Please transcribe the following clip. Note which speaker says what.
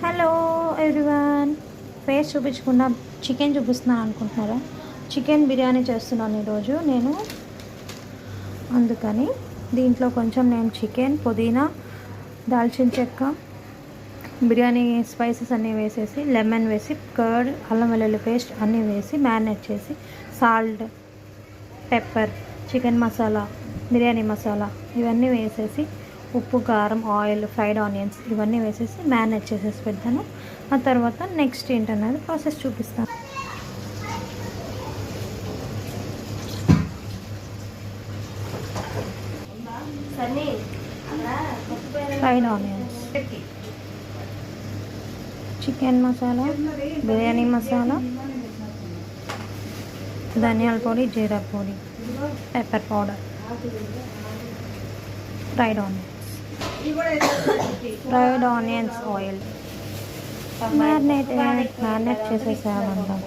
Speaker 1: Hello everyone. Face చూపించకుండా chicken చూపిస్తున్నాను అనుకుంటున్నారా? చికెన్ బిర్యానీ చేస్తున్నాను ఈరోజు నేను. అందుకని దీంట్లో కొంచెం నేను చికెన్, పుదీనా, దాల్చిన చెక్క, బిర్యానీ స్పైసెస్ అన్నీ వేసేసి, లెమన్ వేసి, కర్డ్, అల్లం వెల్లుల్లి పేస్ట్ అన్నీ వేసి మ్యారినేట్ చేసి, salt, pepper, chicken masala, biryani masala ఇవన్నీ వేసేసి, ఉప్పు, కారం, ఆయిల్, ఫ్రైడ్ ఆనియన్స్ ఇవన్నీ వేసేసి మ్యారినేట్ చేసేసి పెడతాను. ఆ తర్వాత నెక్స్ట్ ఏంటన్నది ప్రాసెస్ చూపిస్తాను. Fried onions, chicken masala, biryani masala, ధనియాల పొడి, జీరా పొడి, pepper powder, fried onions oil marinate చేసేసామంటాం.